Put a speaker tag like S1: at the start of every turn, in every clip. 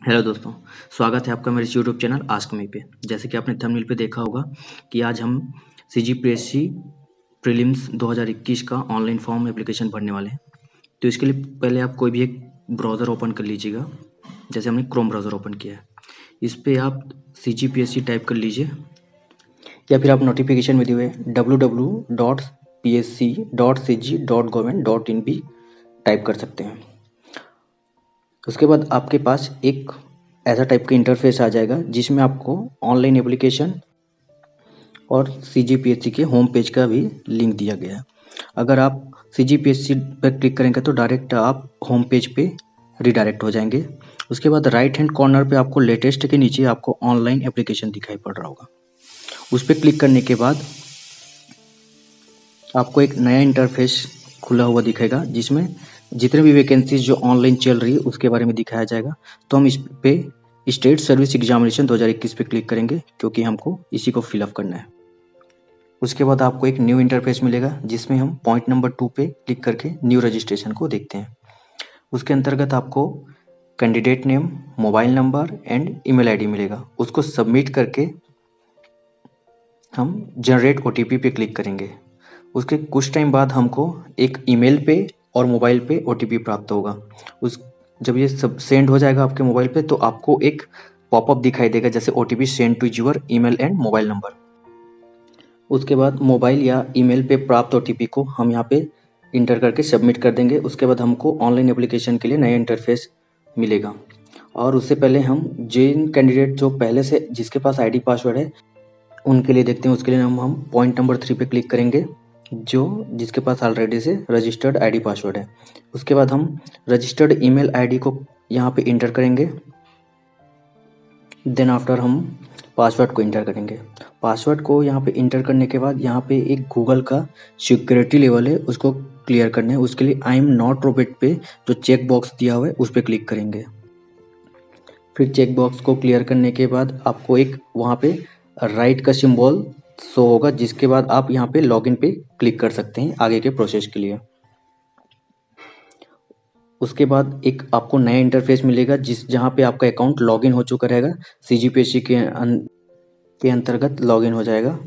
S1: Hello दोस्तों, स्वागत है आपका मेरे इस यूट्यूब चैनल आस्क मी पे। जैसे कि आपने थंबनेल पे देखा होगा कि आज हम सीजीपीएससी प्रीलिम्स 2021 का ऑनलाइन फॉर्म एप्लीकेशन भरने वाले हैं। तो इसके लिए पहले आप कोई भी एक ब्राउज़र ओपन कर लीजिएगा। जैसे हमने क्रोम ब्राउज़र ओपन किया है, इस पर आप सीजीपीएससी टाइप कर लीजिए, या फिर आप नोटिफिकेशन में दिए हुए www.psc.cg.gov.in भी टाइप कर सकते हैं। उसके बाद आपके पास एक ऐसा टाइप का इंटरफेस आ जाएगा जिसमें आपको ऑनलाइन एप्लीकेशन और सीजीपीएससी के होम पेज का भी लिंक दिया गया है। अगर आप सीजीपीएससी पर क्लिक करेंगे तो डायरेक्ट आप होम पेज पे रिडायरेक्ट हो जाएंगे। उसके बाद राइट हैंड कॉर्नर पे आपको लेटेस्ट के नीचे आपको ऑनलाइन एप्लीकेशन दिखाई पड़ रहा होगा। उस पर क्लिक करने के बाद आपको एक नया इंटरफेस खुला हुआ दिखेगा जिसमें जितने भी वैकेंसीज जो ऑनलाइन चल रही है उसके बारे में दिखाया जाएगा। तो हम इस पे स्टेट सर्विस एग्जामिनेशन 2021 पे क्लिक करेंगे क्योंकि हमको इसी को फिलअप करना है। उसके बाद आपको एक न्यू इंटरफेस मिलेगा जिसमें हम पॉइंट नंबर 2 पे क्लिक करके न्यू रजिस्ट्रेशन को देखते हैं। उसके अंतर्गत आपको candidate name, mobile number and email ID मिलेगा। उसको सबमिट करके हम जनरेट ओटीपी पे क्लिक करेंगे। उसके कुछ टाइम बाद हमको एक ईमेल पे और मोबाइल पे ओटीपी प्राप्त होगा। उस जब ये सब सेंड हो जाएगा आपके मोबाइल पे तो आपको एक पॉपअप दिखाई देगा जैसे OTP send to your email and mobile number. उसके बाद मोबाइल या ईमेल पे प्राप्त ओटीपी को हम यहाँ पे इंटर करके सबमिट कर देंगे। उसके बाद हमको ऑनलाइन एप्लीकेशन के लिए नया इंटरफेस मिलेगा। और उससे पहले हम जिन कैंडिडेट जो पहले से जिसके पास आईडी पासवर्ड है उनके लिए देखते हैं। उसके लिए हम पॉइंट नंबर 3 पे क्लिक करेंगे जो जिसके पास ऑलरेडी से रजिस्टर्ड आईडी पासवर्ड है। उसके बाद हम रजिस्टर्ड ईमेल आईडी को यहाँ पे इंटर करेंगे। देन आफ्टर हम पासवर्ड को इंटर करेंगे। पासवर्ड को यहाँ पे इंटर करने के बाद यहाँ पे एक गूगल का सिक्योरिटी लेवल है उसको क्लियर करना है। उसके लिए आई एम नॉट रोबोट पे जो चेक बॉक्स दिया हुआ है उस पर क्लिक करेंगे। फिर चेक बॉक्स को क्लियर करने के बाद आपको एक वहाँ पे राइट का सिंबल शो होगा जिसके बाद आप यहाँ पे लॉगिन पे क्लिक कर सकते हैं आगे के प्रोसेस के लिए। उसके बाद एक आपको नया इंटरफेस मिलेगा जहाँ पे आपका अकाउंट लॉगिन हो चुका रहेगा। सीजीपीएससी के अंतर्गत लॉगिन हो जाएगा,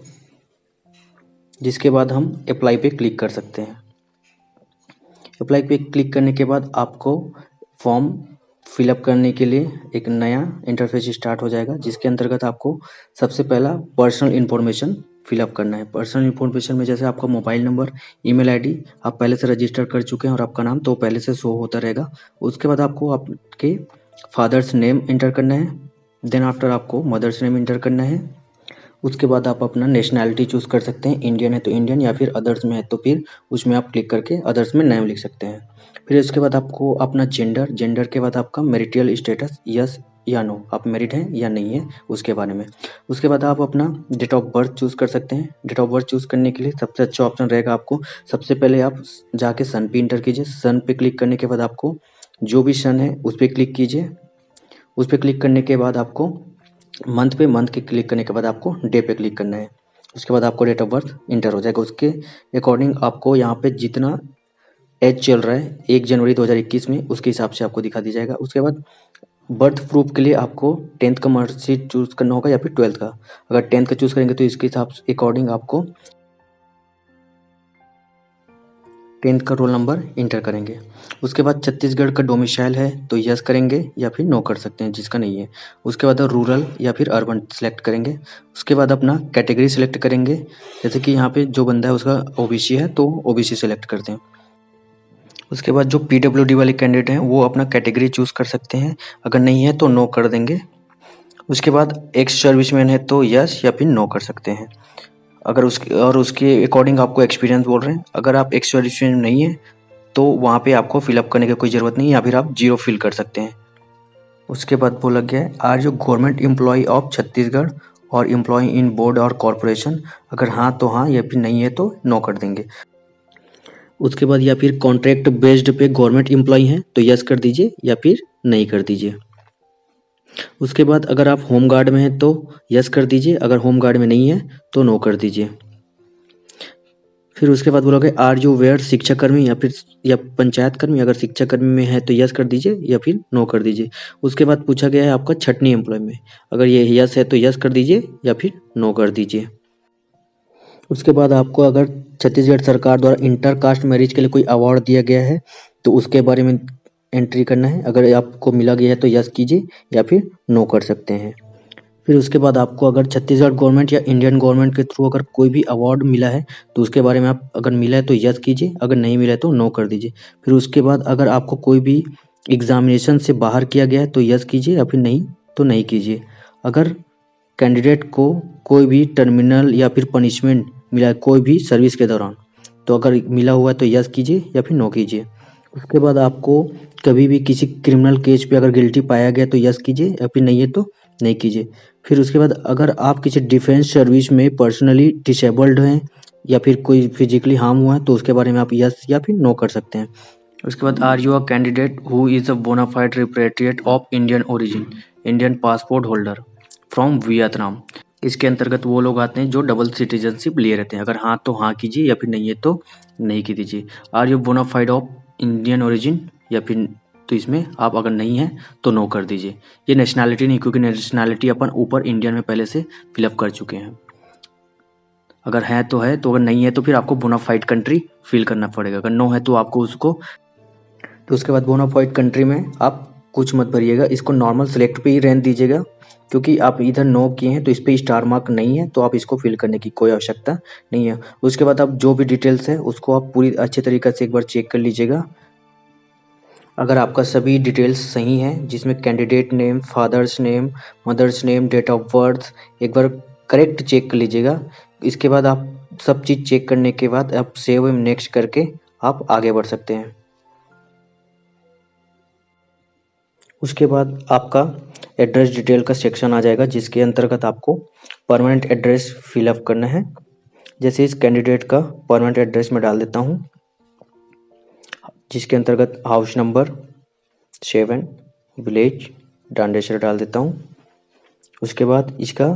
S1: जिसके बाद हम अप्लाई पे क्लिक कर सकते हैं। अप्लाई पे क्लिक करने के बाद आपको फॉर्म फिलअप करने के लिए एक नया इंटरफेस स्टार्ट हो जाएगा जिसके अंतर्गत आपको सबसे पहला पर्सनल इन्फॉर्मेशन फिलअप करना है। पर्सनल इन्फॉर्मेशन में जैसे आपका मोबाइल नंबर, ईमेल आईडी आप पहले से रजिस्टर कर चुके हैं और आपका नाम तो पहले से शो होता रहेगा। उसके बाद आपको आपके फादर्स नेम इंटर करना है। देन आफ्टर आपको मदर्स नेम इंटर करना है। उसके बाद आप अपना नेशनैलिटी चूज़ कर सकते हैं, इंडियन है तो इंडियन या फिर अदर्स में है तो फिर उसमें आप क्लिक करके अदर्स में नेम लिख सकते हैं। फिर इसके बाद आपको अपना जेंडर के बाद आपका मैरिटल स्टेटस यस या नो, आप मैरिड हैं या नहीं है उसके बारे में। उसके बाद आप अपना डेट ऑफ बर्थ चूज़ कर सकते हैं। डेट ऑफ बर्थ चूज़ करने के लिए सबसे अच्छा ऑप्शन रहेगा आपको सबसे पहले आप जाके सन पे इंटर कीजिए। सन पे क्लिक करने के बाद आपको जो भी सन है उस पर क्लिक कीजिए। उस पर क्लिक करने के बाद आपको मंथ के क्लिक करने के बाद आपको डे पे क्लिक करना है। उसके बाद आपको डेट ऑफ बर्थ इंटर हो जाएगा। उसके अकॉर्डिंग आपको यहाँ पे जितना एज चल रहा है 1 जनवरी 2021 में उसके हिसाब से आपको दिखा दी जाएगा। उसके बाद बर्थ प्रूफ के लिए आपको 10th का मार्कशीट चूज़ करना होगा या फिर 12th का। अगर 10th का चूज़ करेंगे तो इसके हिसाब से अकॉर्डिंग आपको 10th का रोल नंबर इंटर करेंगे। उसके बाद छत्तीसगढ़ का डोमिसाइल है तो यस करेंगे या फिर नो कर सकते हैं जिसका नहीं है। उसके बाद रूरल या फिर अर्बन सेलेक्ट करेंगे। उसके बाद अपना कैटेगरी सेलेक्ट करेंगे। जैसे कि यहाँ पे जो बंदा है उसका ओबीसी है तो ओबीसी सेलेक्ट करते हैं। उसके बाद जो पीडब्ल्यूडी वाले कैंडिडेट हैं वो अपना कैटेगरी चूज़ कर सकते हैं, अगर नहीं है तो नो कर देंगे। उसके बाद एक्स सर्विसमैन है तो यस या फिर नो कर सकते हैं। अगर उसके अकॉर्डिंग आपको एक्सपीरियंस बोल रहे हैं। अगर आप एक्स सर्विसमैन नहीं है तो वहाँ पे आपको फिलअप करने की कोई ज़रूरत नहीं है या फिर आप 0 फिल कर सकते हैं। उसके बाद बोला गया है are you government employee of Chhattisgarh और एम्प्लॉय इन बोर्ड और कॉरपोरेशन, अगर हाँ तो हाँ या फिर नहीं है तो नो कर देंगे। उसके बाद या फिर कॉन्ट्रैक्ट बेस्ड पे गवर्नमेंट एम्प्लॉय हैं तो यस कर दीजिए या फिर नहीं कर दीजिए। उसके बाद अगर आप होम गार्ड में हैं तो यस कर दीजिए, अगर होम गार्ड में नहीं है तो नो कर दीजिए। फिर उसके बाद बोलोगे आर यू वेयर शिक्षाकर्मी या पंचायत कर्मी। अगर शिक्षाकर्मी में है तो यस कर दीजिए या फिर नो कर दीजिए। उसके बाद पूछा गया है आपका छटनी एम्प्लॉय में, अगर ये यस है तो यस कर दीजिए या फिर नो कर दीजिए। उसके बाद आपको अगर छत्तीसगढ़ सरकार द्वारा इंटर कास्ट मैरिज के लिए कोई अवार्ड दिया गया है तो उसके बारे में एंट्री करना है। अगर आपको मिला गया है तो यस कीजिए या फिर नो कर सकते हैं। फिर उसके बाद आपको अगर छत्तीसगढ़ गवर्नमेंट या इंडियन गवर्नमेंट के थ्रू अगर कोई भी अवार्ड मिला है तो उसके बारे में आप अगर मिला है तो यस कीजिए, अगर नहीं मिला है तो नो कर दीजिए। फिर उसके बाद अगर आपको कोई भी एग्जामिनेशन से बाहर किया गया है तो यस कीजिए या फिर नहीं तो नहीं कीजिए। अगर कैंडिडेट को कोई भी टर्मिनल या फिर पनिशमेंट मिला है कोई भी सर्विस के दौरान तो अगर मिला हुआ है तो यस कीजिए या फिर नो कीजिए। उसके बाद आपको कभी भी किसी क्रिमिनल केस पे अगर गिल्टी पाया गया तो यस कीजिए या फिर नहीं है तो नहीं कीजिए। फिर उसके बाद अगर आप किसी डिफेंस सर्विस में पर्सनली डिसेबल्ड हैं या फिर कोई फिजिकली हार्म हुआ है तो उसके बारे में आप यस या फिर नो कर सकते हैं। उसके बाद are you a candidate who is a bona fide repatriate of Indian origin, Indian passport holder from Vietnam. इसके अंतर्गत वो लोग आते हैं जो डबल सिटीजनशिप लिए रहते हैं। अगर हाँ तो हाँ कीजिए या फिर नहीं है तो नहीं कीजिए। Are you bona fide of Indian origin या फिर तो इसमें आप अगर नहीं है तो नो कर दीजिए। ये नेशनैलिटी नहीं, क्योंकि नेशनैलिटी अपन ऊपर इंडियन में पहले से फिलअप कर चुके हैं। अगर है तो अगर नहीं है तो फिर आपको बोनाफाइड कंट्री फिल करना पड़ेगा। अगर नो है तो आपको उसको तो उसके बाद बोनाफाइड कंट्री में आप कुछ मत भरिएगा, इसको नॉर्मल सेलेक्ट पे ही रहने दीजिएगा, क्योंकि आप इधर नो किए हैं तो इस पर स्टार मार्क नहीं है तो आप इसको फिल करने की कोई आवश्यकता नहीं है। उसके बाद आप जो भी डिटेल्स है उसको आप पूरी अच्छे तरीके से एक बार चेक कर लीजिएगा। अगर आपका सभी डिटेल्स सही हैं जिसमें candidate name, father's name, mother's name, date of birth एक बार करेक्ट चेक कर लीजिएगा। इसके बाद आप सब चीज़ चेक करने के बाद आप सेव एंड नेक्स्ट करके आप आगे बढ़ सकते हैं। उसके बाद आपका एड्रेस डिटेल का सेक्शन आ जाएगा जिसके अंतर्गत आपको परमानेंट एड्रेस फिलअप करना है। जैसे इस कैंडिडेट का परमानेंट एड्रेस मैं डाल देता हूँ, जिसके अंतर्गत हाउस नंबर 7 विलेज डांडेश्वर डाल देता हूँ। उसके बाद इसका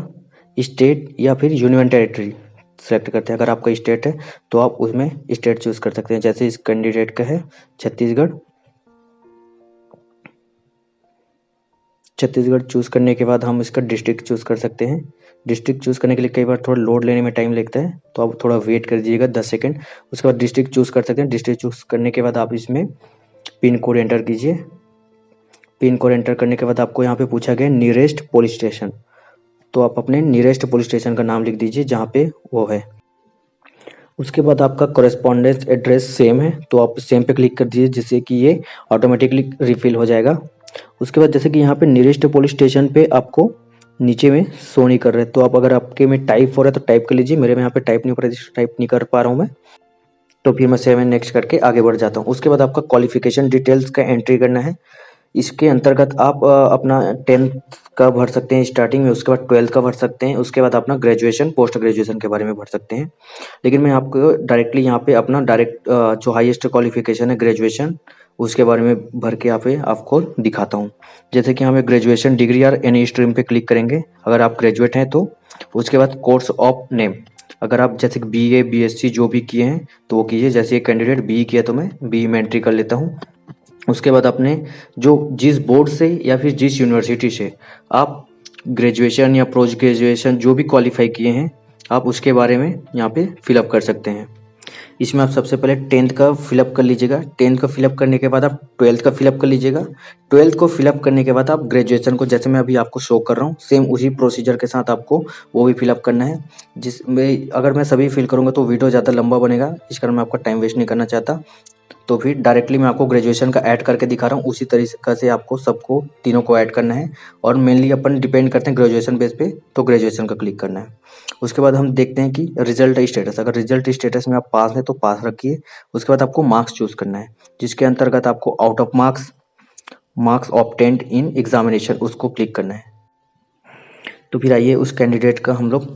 S1: स्टेट या फिर यूनियन टेरिटरी सेलेक्ट करते हैं। अगर आपका स्टेट है तो आप उसमें स्टेट चूज़ कर सकते हैं। जैसे इस कैंडिडेट का है छत्तीसगढ़। छत्तीसगढ़ चूज़ करने के बाद हम इसका डिस्ट्रिक्ट चूज़ कर सकते हैं। डिस्ट्रिक्ट चूज़ करने के लिए कई बार थोड़ा लोड लेने में टाइम लगता है तो आप थोड़ा वेट कर दीजिएगा 10 सेकंड। उसके बाद डिस्ट्रिक्ट चूज़ कर सकते हैं। डिस्ट्रिक्ट चूज़ करने के बाद आप इसमें पिन कोड एंटर कीजिए। पिन कोड एंटर करने के बाद आपको यहाँ पे पूछा गया नियरेस्ट पुलिस स्टेशन, तो आप अपने नियरेस्ट पुलिस स्टेशन का नाम लिख दीजिए जहाँ पे वो है। उसके बाद आपका कॉरेस्पॉन्डेंस एड्रेस सेम है तो आप सेम पे क्लिक कर दीजिए जिससे कि ये ऑटोमेटिकली रिफिल हो जाएगा। उसके बाद जैसे कि यहाँ पे नियरेस्ट पुलिस स्टेशन पे आपको नीचे में शो नहीं कर रहा है तो आप अगर आपके में टाइप हो रहा है तो टाइप कर लीजिए। मेरे में यहाँ पे टाइप नहीं हो रहा है, टाइप नहीं कर पा रहा हूँ मैं, तो फिर मैं 7 नेक्स्ट करके आगे बढ़ जाता हूँ। उसके बाद आपका क्वालिफिकेशन डिटेल्स का एंट्री करना है। इसके अंतर्गत आप अपना 10th का भर सकते हैं स्टार्टिंग में, उसके बाद 12th का भर सकते हैं, उसके बाद अपना ग्रेजुएशन पोस्ट ग्रेजुएशन के बारे में भर सकते हैं। लेकिन मैं आपको डायरेक्टली यहाँ पे अपना डायरेक्ट जो हाईएस्ट क्वालिफिकेशन है ग्रेजुएशन उसके बारे में भर के यहाँ पे आपको दिखाता हूँ। जैसे कि हमें ग्रेजुएशन डिग्री या एनी स्ट्रीम पे क्लिक करेंगे। अगर आप ग्रेजुएट हैं तो उसके बाद कोर्स ऑफ नेम, अगर आप जैसे BA BSc जो भी किए हैं तो वो कीजिए। जैसे एक कैंडिडेट BE किया तो मैं BE में एंट्री कर लेता हूँ। उसके बाद अपने जो जिस बोर्ड से या फिर जिस यूनिवर्सिटी से आप ग्रेजुएशन या पोस्ट ग्रेजुएशन जो भी क्वालिफाई किए हैं आप उसके बारे में यहाँ पे फिलअप कर सकते हैं। इसमें आप सबसे पहले 10th का फिलअप कर लीजिएगा। 10th का फिलअप करने के बाद आप 12th का फिलअप कर लीजिएगा। 12th को फिलअप करने के बाद आप ग्रेजुएशन को जैसे मैं अभी आपको शो कर रहा हूँ सेम उसी प्रोसीजर के साथ आपको वो भी फिलअप करना है। जिसमें अगर मैं सभी फिल करूँगा तो वीडियो ज़्यादा लंबा बनेगा, इस कारण मैं आपका टाइम वेस्ट नहीं करना चाहता। तो फिर डायरेक्टली मैं आपको ग्रेजुएशन का ऐड करके दिखा रहा हूँ, उसी तरीके से आपको सबको तीनों को ऐड करना है। और मेनली अपन डिपेंड करते हैं ग्रेजुएशन बेस पे तो ग्रेजुएशन का क्लिक करना है। उसके बाद हम देखते हैं कि रिजल्ट स्टेटस, अगर रिजल्ट स्टेटस में आप पास हैं तो पास रखिए। उसके बाद आपको मार्क्स चूज़ करना है जिसके अंतर्गत आपको out of marks obtained in examination उसको क्लिक करना है। तो फिर आइए उस कैंडिडेट का हम लोग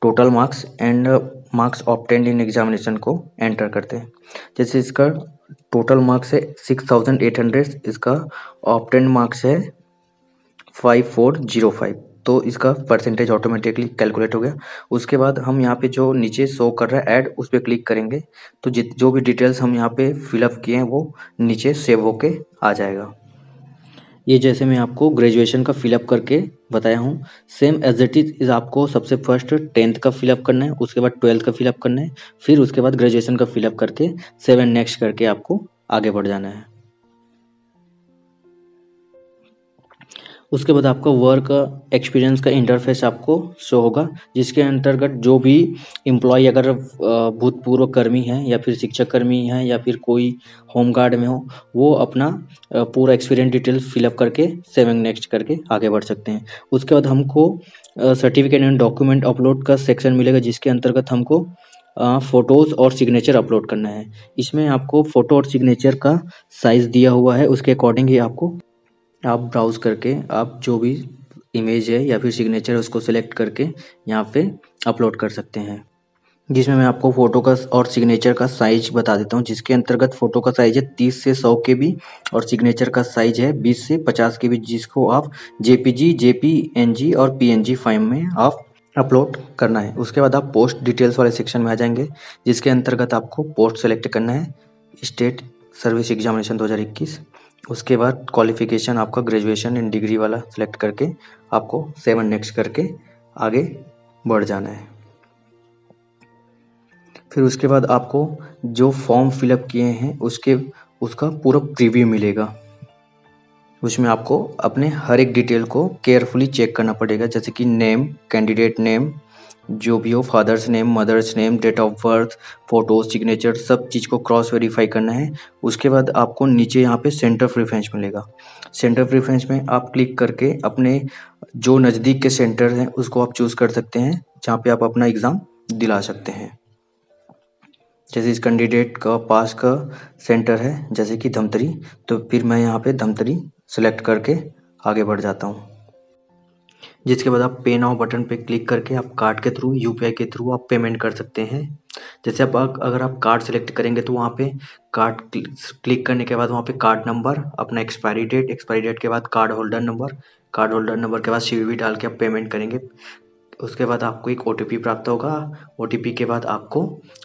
S1: total marks and marks obtained in examination को एंटर करते हैं। जैसे इसका टोटल मार्क्स है 6800, इसका ऑब्टेन्ड मार्क्स है 5405। तो इसका परसेंटेज ऑटोमेटिकली कैलकुलेट हो गया। उसके बाद हम यहाँ पे जो नीचे शो कर रहा है ऐड, उस पर क्लिक करेंगे तो जो भी डिटेल्स हम यहाँ पे फिलअप किए हैं वो नीचे सेव होके आ जाएगा। ये जैसे मैं आपको ग्रेजुएशन का फिलअप करके बताया हूँ, सेम एज इट इज़ आपको सबसे फर्स्ट 10th का फिलअप करना है, उसके बाद 12th का फिलअप करना है, फिर उसके बाद ग्रेजुएशन का फिलअप करके 7 नेक्स्ट करके आपको आगे बढ़ जाना है। उसके बाद आपका वर्क एक्सपीरियंस का इंटरफेस आपको शो होगा, जिसके अंतर्गत जो भी एम्प्लॉय अगर भूतपूर्व कर्मी हैं या फिर शिक्षक कर्मी हैं या फिर कोई होमगार्ड में हो, वो अपना पूरा एक्सपीरियंस डिटेल फिलअप करके सेविंग नेक्स्ट करके आगे बढ़ सकते हैं। उसके बाद हमको सर्टिफिकेट एंड डॉक्यूमेंट अपलोड का सेक्शन मिलेगा, जिसके अंतर्गत हमको फ़ोटोज़ और सिग्नेचर अपलोड करना है। इसमें आपको फ़ोटो और सिग्नेचर का साइज़ दिया हुआ है, उसके अकॉर्डिंग ही आपको आप ब्राउज़ करके आप जो भी इमेज है या फिर सिग्नेचर है उसको सेलेक्ट करके यहाँ पे अपलोड कर सकते हैं। जिसमें मैं आपको फ़ोटो का और सिग्नेचर का साइज बता देता हूँ, जिसके अंतर्गत फ़ोटो का साइज़ है 30 से 100 KB और सिग्नेचर का साइज है 20 से 50 KB, जिसको आप JPG, JPNG और PNG फाइल में आप अपलोड करना है। उसके बाद आप पोस्ट डिटेल्स वाले सेक्शन में आ जाएंगे, जिसके अंतर्गत आपको पोस्ट सेलेक्ट करना है स्टेट सर्विस एग्जामिनेशन 2021। उसके बाद क्वालिफिकेशन आपका ग्रेजुएशन इन डिग्री वाला सेलेक्ट करके आपको 7 नेक्स्ट करके आगे बढ़ जाना है। फिर उसके बाद आपको जो फॉर्म फिलअप किए हैं उसका पूरा प्रीव्यू मिलेगा। उसमें आपको अपने हर एक डिटेल को केयरफुली चेक करना पड़ेगा, जैसे कि नेम, कैंडिडेट नेम, जो भी हो, father's name, mother's name, date of birth, photo, signature, सब चीज़ को क्रॉस वेरीफाई करना है। उसके बाद आपको नीचे यहाँ पे सेंटर प्रेफरेंस मिलेगा। सेंटर प्रेफरेंस में आप क्लिक करके अपने जो नज़दीक के सेंटर हैं उसको आप चूज़ कर सकते हैं, जहाँ पे आप अपना एग्ज़ाम दिला सकते हैं। जैसे इस कैंडिडेट का पास का सेंटर है जैसे कि धमतरी, तो फिर मैं यहाँ पे धमतरी सेलेक्ट करके आगे बढ़ जाता हूँ। जिसके बाद आप पे नाउ बटन पे क्लिक करके आप कार्ड के थ्रू, यूपीआई के थ्रू आप पेमेंट कर सकते हैं। जैसे अगर आप कार्ड सेलेक्ट करेंगे तो वहाँ पे कार्ड क्लिक करने के बाद वहाँ पे कार्ड नंबर, अपना एक्सपायरी डेट के बाद कार्ड होल्डर नंबर के बाद CVV डाल के आप पेमेंट करेंगे। उसके बाद आपको एक OTP प्राप्त होगा। OTP के बाद आपको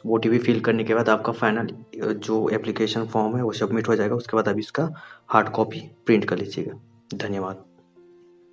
S1: OTP फिल करने के बाद आपका फाइनल जो एप्लीकेशन फॉर्म है वो सबमिट हो जाएगा। उसके बाद आप इसका हार्ड कॉपी प्रिंट कर लीजिएगा। धन्यवाद।